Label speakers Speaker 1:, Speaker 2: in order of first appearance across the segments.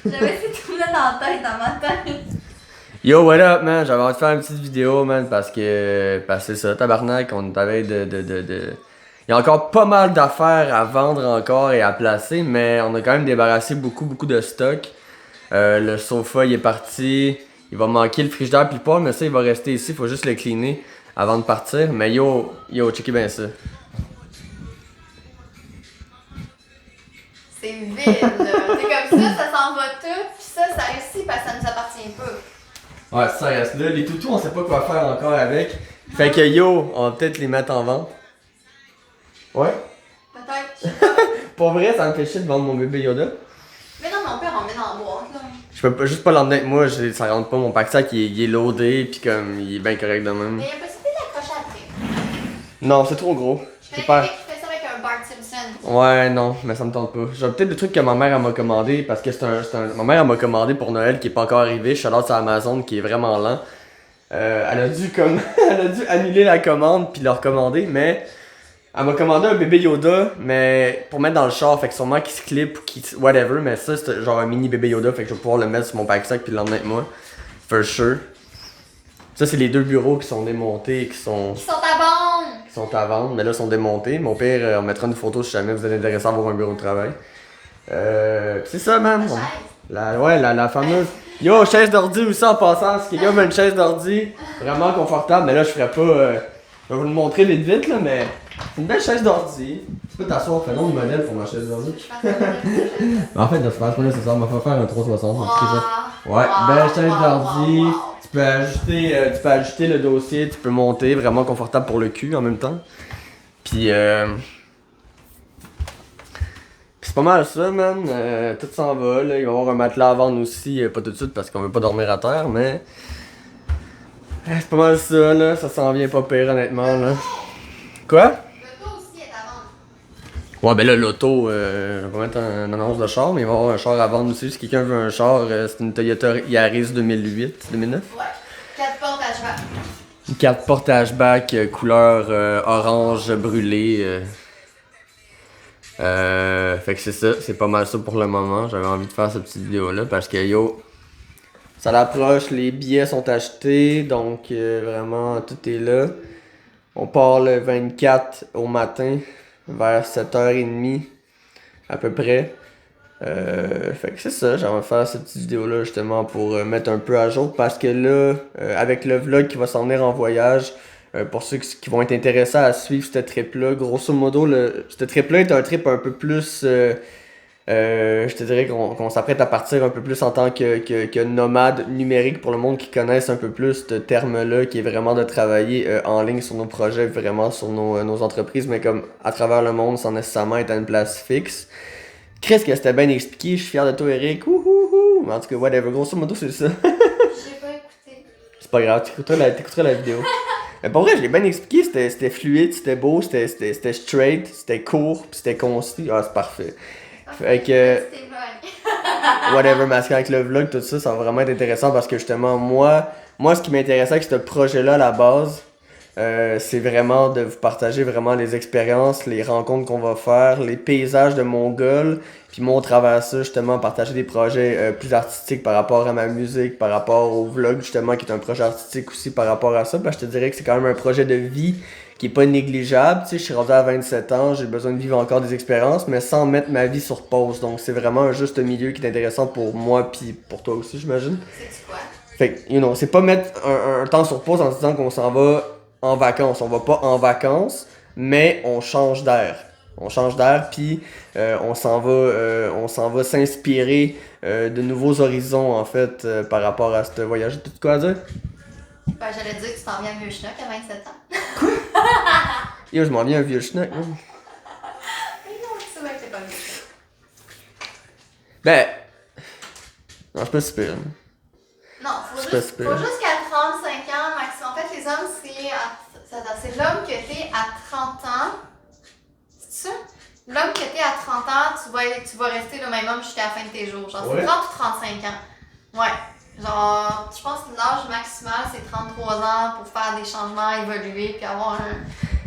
Speaker 1: J'avais ces trucs-là dans la tête, dans ma tête.
Speaker 2: Yo, what up, man? J'avais envie de faire une petite vidéo, man, parce que c'est ça, tabarnak, on est à veille Il y a encore pas mal d'affaires à vendre encore et à placer, mais on a quand même débarrassé beaucoup de stock. Le sofa, il est parti. Il va manquer le frigidaire puis le poêle, mais ça, il va rester ici. Faut juste le cleaner avant de partir. Mais yo, checkez bien ça.
Speaker 1: C'est vide, là. C'est comme ça s'en va tout, puis ça reste ici parce que ça nous appartient pas.
Speaker 2: Ouais, ça reste là. Les toutous, on sait pas quoi faire encore avec. Fait que yo, on va peut-être les mettre en vente. Ouais?
Speaker 1: Peut-être.
Speaker 2: Pour vrai, ça me fait chier de vendre mon bébé Yoda.
Speaker 1: Mais non, mon père, on met dans la boîte, là.
Speaker 2: Je peux juste pas l'emmener avec moi, ça rentre pas, mon pack-sac il est loadé pis comme il est bien correct de même.
Speaker 1: Mais il y a possibilité d'accrocher après.
Speaker 2: Non, c'est trop gros.
Speaker 1: Je connais quelqu'un qui fait ça avec un Bart Simpson.
Speaker 2: Ouais, non, mais ça me tente pas. J'ai peut-être des trucs que ma mère elle m'a commandé parce que ma mère elle m'a commandé pour Noël qui est pas encore arrivé. Je suis allé sur Amazon qui est vraiment lent. Elle a dû elle a dû annuler la commande puis le recommander, mais elle m'a commandé un bébé Yoda, mais pour mettre dans le char, fait que sûrement qu'il se clip ou whatever, mais ça c'est genre un mini bébé Yoda, fait que je vais pouvoir le mettre sur mon pack-sac puis l'emmener avec moi. For sure. Ça c'est les deux bureaux qui sont démontés et qui sont à vendre, mais là ils sont démontés. Mon père, on mettra une photo si jamais vous êtes intéressé à avoir un bureau de travail. C'est ça, man. La fameuse. Yo, chaise d'ordi aussi en passant. Si quelqu'un veut une chaise d'ordi, vraiment confortable, mais là je ferais pas. Je vais vous le montrer vite là, mais c'est une belle chaise d'ordi. Tu peux t'asseoir, fais nom de modèle pour ma chaise d'ordi. En fait, c'est pas nécessaire, on va faire un 360. Ouais, belle chaise d'ordi. Tu peux ajuster le dossier, tu peux monter, vraiment confortable pour le cul en même temps. Puis c'est pas mal ça, man. Tout s'en va, là. Il va y avoir un matelas à vendre aussi, pas tout de suite parce qu'on veut pas dormir à terre, mais c'est pas mal ça, là. Ça s'en vient pas pire, honnêtement, là. Quoi?
Speaker 1: L'auto aussi est à vendre.
Speaker 2: Ouais, ben là, l'auto, je vais mettre une annonce de char, mais il va y avoir un char à vendre aussi. Si quelqu'un veut un char, c'est une Toyota Yaris 2009.
Speaker 1: Ouais. 4 portes hatchback.
Speaker 2: Une 4 portes hatchback, couleur orange brûlé. Fait que c'est ça, c'est pas mal ça pour le moment. J'avais envie de faire cette petite vidéo là parce que yo, ça l'approche, les billets sont achetés, donc vraiment tout est là. On part le 24 au matin, vers 7h30 à peu près. Fait que c'est ça, j'aimerais faire cette petite vidéo là justement pour mettre un peu à jour parce que là, avec le vlog qui va s'en venir en voyage, pour ceux qui vont être intéressés à suivre ce trip-là, grosso modo, ce trip-là est un trip un peu plus. Je te dirais qu'on s'apprête à partir un peu plus en tant que nomade numérique pour le monde qui connaisse un peu plus ce terme-là, qui est vraiment de travailler en ligne sur nos projets, vraiment sur nos entreprises, mais comme à travers le monde sans nécessairement être à une place fixe. Qu'est-ce que c'était bien expliqué, je suis fier de toi, Eric. Ouhouhou. Mais en tout cas, whatever, grosso modo, c'est ça.
Speaker 1: J'ai pas écouté.
Speaker 2: C'est pas grave, t'écouteras la vidéo. Mais pour vrai, je l'ai bien expliqué, c'était fluide, c'était beau, c'était straight, c'était court, pis c'était concis. Ah, c'est parfait. Fait que, whatever, masqué avec le vlog, tout ça, ça va vraiment être intéressant parce que justement, moi ce qui m'intéressait avec ce projet-là à la base, c'est vraiment de vous partager vraiment les expériences, les rencontres qu'on va faire, les paysages de Mongol, puis moi au travers de ça justement partager des projets plus artistiques par rapport à ma musique, par rapport au vlog justement qui est un projet artistique aussi par rapport à ça, parce que je te dirais que c'est quand même un projet de vie qui est pas négligeable, tu sais, je suis rendu à 27 ans, j'ai besoin de vivre encore des expériences, mais sans mettre ma vie sur pause, donc c'est vraiment un juste milieu qui est intéressant pour moi puis pour toi aussi j'imagine.
Speaker 1: C'est quoi?
Speaker 2: Fait que, c'est pas mettre un temps sur pause en se disant qu'on s'en va en vacances. On va pas en vacances, mais on change d'air. On change d'air, puis on s'en va s'inspirer de nouveaux horizons, en fait, par rapport à ce voyage. Tu as quoi à dire?
Speaker 1: Ben, j'allais dire que tu t'en viens un vieux schnock à 27 ans.
Speaker 2: Yo, je m'en viens un vieux schnock.
Speaker 1: Mais non, c'est vrai que t'es pas vieux.
Speaker 2: Ben, non, je suis pas si pire.
Speaker 1: Non, faut juste qu'à 35 ans maximum. En fait, les hommes, c'est l'homme que t'es à 30 ans. C'est ça? L'homme que t'es à 30 ans, tu vas rester le même homme jusqu'à la fin de tes jours. Genre, c'est 30 ou 35 ans. Ouais. Genre, je pense que l'âge maximal, c'est 33 ans pour faire des changements, évoluer, puis avoir un.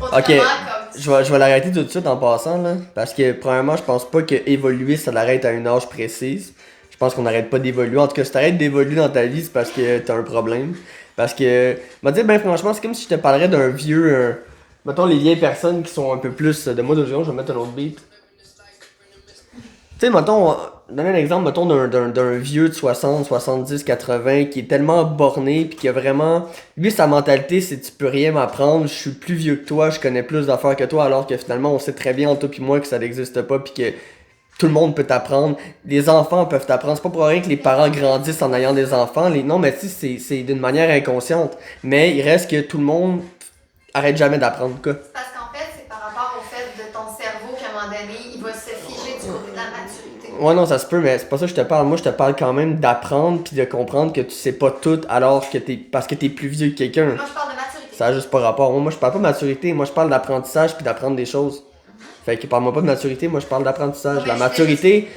Speaker 1: Autrement,
Speaker 2: Ok,
Speaker 1: comme.
Speaker 2: je vais l'arrêter tout de suite en passant, là. Parce que, premièrement, je pense pas que évoluer, ça l'arrête à une âge précise. Je pense qu'on n'arrête pas d'évoluer. En tout cas, si t'arrêtes d'évoluer dans ta vie, c'est parce que t'as un problème. Parce que, dire, ben franchement, c'est comme si je te parlerais d'un vieux... mettons les vieilles personnes qui sont un peu plus... de moi, 2 secondes, je vais mettre un autre beat. Tu sais, mettons, donner un exemple, mettons, d'un vieux de 60, 70, 80 qui est tellement borné pis qui a vraiment... Lui, sa mentalité, c'est tu peux rien m'apprendre, je suis plus vieux que toi, je connais plus d'affaires que toi, alors que finalement, on sait très bien entre toi pis moi que ça n'existe pas pis que tout le monde peut t'apprendre. Les enfants peuvent t'apprendre. C'est pas pour rien que les parents grandissent en ayant des enfants. Non, mais tu sais, c'est d'une manière inconsciente. Mais il reste que tout le monde arrête jamais d'apprendre, quoi.
Speaker 1: Parce qu'en fait, c'est par rapport au fait de ton cerveau qu'à un moment donné, il va se figer du côté de la maturité.
Speaker 2: Ouais, non, ça se peut, mais c'est pas ça que je te parle. Moi, je te parle quand même d'apprendre puis de comprendre que tu sais pas tout alors que parce que t'es plus vieux que quelqu'un.
Speaker 1: Moi, je parle de maturité.
Speaker 2: Ça a juste pas rapport. Moi, je parle pas de maturité. Moi, je parle d'apprentissage puis d'apprendre des choses. Fait que parle-moi pas de maturité, moi je parle d'apprentissage. La maturité,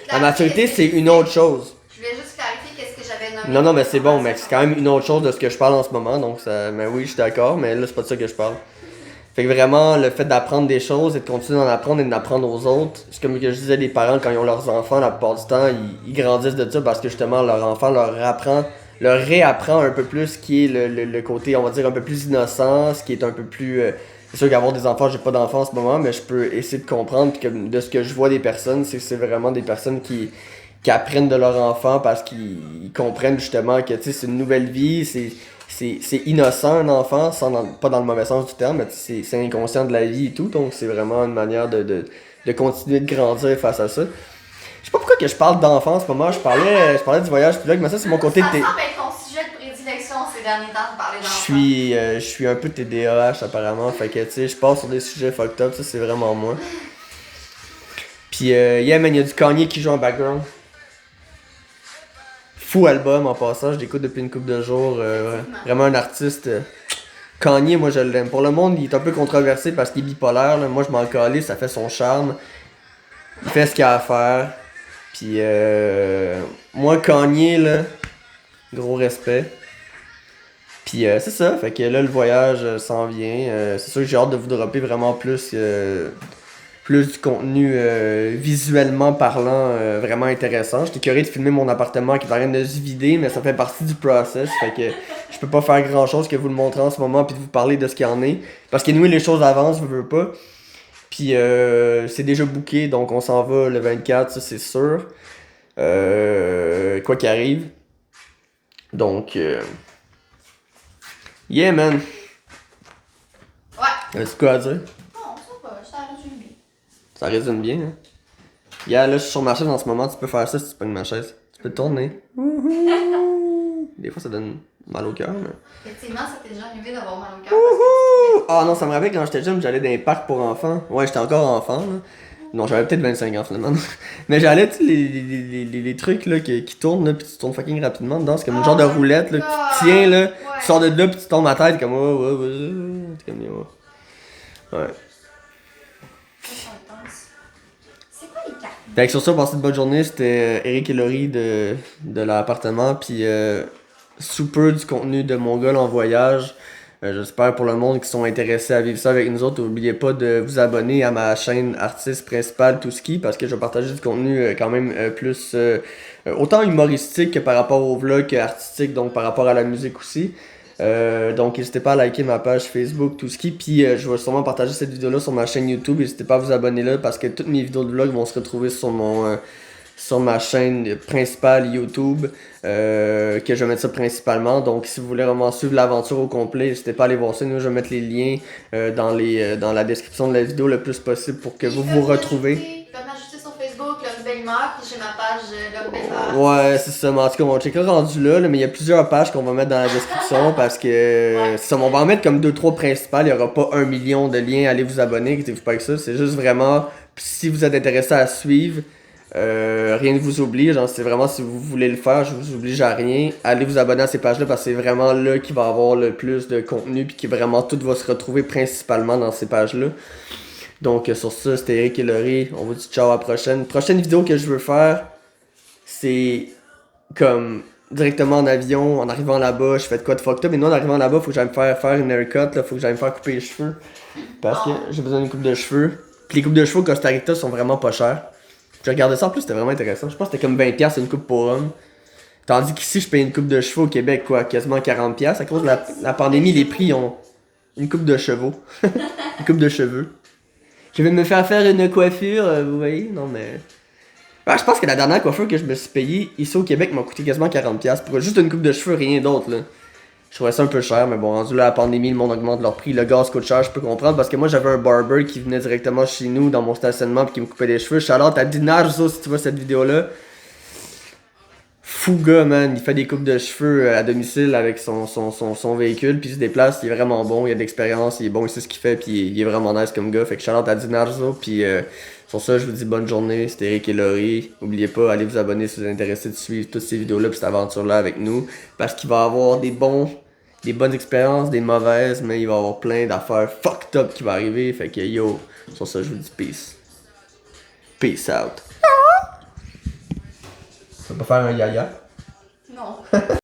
Speaker 2: c'est une autre chose.
Speaker 1: Je voulais juste clarifier qu'est-ce que j'avais nommé.
Speaker 2: Non, mais c'est bon, mais c'est quand même une autre chose de ce que je parle en ce moment, donc ça. Mais oui, je suis d'accord, mais là c'est pas de ça que je parle. Fait que vraiment, le fait d'apprendre des choses et de continuer d'en apprendre et d'apprendre aux autres, c'est comme que je disais, les parents, quand ils ont leurs enfants, la plupart du temps, ils grandissent de ça parce que justement, leur enfant leur réapprend un peu plus ce qui est le côté, on va dire, un peu plus innocent, ce qui est un peu plus... c'est sûr qu'avoir des enfants, j'ai pas d'enfants en ce moment, mais je peux essayer de comprendre que de ce que je vois des personnes, c'est vraiment des personnes qui apprennent de leur enfant parce qu'ils comprennent justement que c'est une nouvelle vie, c'est innocent un enfant, pas dans le mauvais sens du terme, mais c'est inconscient de la vie et tout, donc c'est vraiment une manière de continuer de grandir face à ça. Je sais pas pourquoi que je parle d'enfant en ce moment, je parlais du voyage vlog, mais ça c'est mon côté
Speaker 1: de... Ça semble être ton sujet de prédilection ces derniers temps de parler d'enfant.
Speaker 2: Je suis un peu TDAH apparemment, fait que tu sais, je pars sur des sujets fucked up, ça c'est vraiment moi. Puis yeah man, y a du Kanye qui joue en background. Fou album en passant, je l'écoute depuis une couple de jours, vraiment un artiste. Kanye, moi je l'aime. Pour le monde, il est un peu controversé parce qu'il est bipolaire, là. Moi je m'en calais, ça fait son charme. Il fait ce qu'il a à faire. Puis moi Kanye là, gros respect. Puis c'est ça, fait que là le voyage s'en vient. C'est sûr que j'ai hâte de vous dropper vraiment plus du contenu visuellement parlant vraiment intéressant. J'étais curieux de filmer mon appartement qui est en train de se vider, mais ça fait partie du process. Fait que je peux pas faire grand chose que vous le montrer en ce moment puis de vous parler de ce qu'il y en est. Parce que nous les choses avancent, je veux pas. Puis c'est déjà booké, donc on s'en va le 24, ça c'est sûr. Quoi qu'il arrive. Donc yeah man.
Speaker 1: Ouais.
Speaker 2: Est-ce quoi à dire?
Speaker 1: Non, ça va, ça résume bien.
Speaker 2: Ça résume bien, hein? Yeah, là, je suis sur ma chaise en ce moment, tu peux faire ça si tu pognes ma chaise. Tu peux tourner. Des fois, ça donne mal au cœur, mais...
Speaker 1: Effectivement, ça t'est déjà arrivé d'avoir mal au cœur parce que
Speaker 2: Ah non, ça me rappelle quand j'étais jeune, j'allais dans les parcs pour enfants. Ouais, j'étais encore enfant, là. Non, j'avais peut-être 25 ans, finalement. Mais j'allais, tu sais, les trucs, là, qui tournent, là, pis tu tournes fucking rapidement dedans. C'est comme une genre de roulette, là, que tu tiens, là, tu sors de là, pis tu tombes à tête, comme... C'est comme... Ouais.
Speaker 1: c'est quoi les cartes?
Speaker 2: Fait que sur ça, passez une bonne journée. C'était Eric et Laurie de l'appartement. Puis sous peu du contenu de mon gars en voyage. J'espère pour le monde qui sont intéressés à vivre ça avec nous autres. N'oubliez pas de vous abonner à ma chaîne artiste principale Touski parce que je vais partager du contenu quand même plus autant humoristique que par rapport au vlog artistique, donc par rapport à la musique aussi. Donc n'hésitez pas à liker ma page Facebook Touski, puis je vais sûrement partager cette vidéo là sur ma chaîne YouTube. N'hésitez pas à vous abonner là parce que toutes mes vidéos de vlog vont se retrouver sur ma chaîne principale YouTube, que je vais mettre ça principalement. Donc si vous voulez vraiment suivre l'aventure au complet, n'hésitez pas à aller voir ça. Nous je vais mettre les liens dans la description de la vidéo le plus possible pour que vous vous retrouvez.
Speaker 1: Facebook, L'Homme Belle-Mère, puis j'ai ma page L'Homme Belle-Mère.
Speaker 2: Ouais, c'est ça, mais en tout cas, mon checker rendu là, mais il y a plusieurs pages qu'on va mettre dans la description parce que c'est ça, on va en mettre comme 2-3 principales, il n'y aura pas 1 million de liens, allez vous abonner, inquiétez-vous pas avec ça, c'est juste vraiment, si vous êtes intéressé à suivre, rien ne vous oblige, genre c'est vraiment si vous voulez le faire, je vous oblige à rien, allez vous abonner à ces pages-là parce que c'est vraiment là qu'il va y avoir le plus de contenu puis que vraiment tout va se retrouver principalement dans ces pages-là. Donc sur ça, c'était Eric et Laurie. On vous dit ciao à la prochaine. Prochaine vidéo que je veux faire, c'est comme directement en avion, en arrivant là-bas, je fais de quoi de fucked up. Mais non, en arrivant là-bas, faut que j'aille me faire une haircut, là, faut que j'aille me faire couper les cheveux. Parce que j'ai besoin d'une coupe de cheveux. Puis les coupes de cheveux au Costa Rica sont vraiment pas chères. J'ai regardé ça en plus, c'était vraiment intéressant. Je pense que c'était comme 20$ une coupe pour homme. Tandis qu'ici, je paye une coupe de chevaux au Québec, quoi, quasiment 40$. À cause de la pandémie, les prix ont une coupe de chevaux. Une coupe de cheveux. Je vais me faire une coiffure, vous voyez? Non, mais. Ouais, je pense que la dernière coiffure que je me suis payée ici au Québec m'a coûté quasiment 40$ pour juste une coupe de cheveux, rien d'autre, là. Je trouvais ça un peu cher, mais bon, rendu là, la pandémie, le monde augmente leur prix. Le gaz coûte cher, je peux comprendre. Parce que moi, j'avais un barber qui venait directement chez nous dans mon stationnement puis qui me coupait les cheveux. Charlotte, à Dinarzo, si tu vois cette vidéo-là. Fou gars, man. Il fait des coupes de cheveux à domicile avec son véhicule, puis il se déplace. Il est vraiment bon, il a de l'expérience, il est bon, il sait ce qu'il fait, puis il est vraiment nice comme gars. Fait que Charlotte, à Dinarzo, puis sur ça, je vous dis bonne journée. C'était Eric et Laurie. N'oubliez pas, allez vous abonner si vous êtes intéressé de suivre toutes ces vidéos-là puis cette aventure-là avec nous. Parce qu'il va y avoir des bonnes expériences, des mauvaises, mais il va y avoir plein d'affaires fucked up qui vont arriver. Fait que yo, sur ça, je vous dis peace. Peace out. Tu vas pas faire un yaya?
Speaker 1: Non.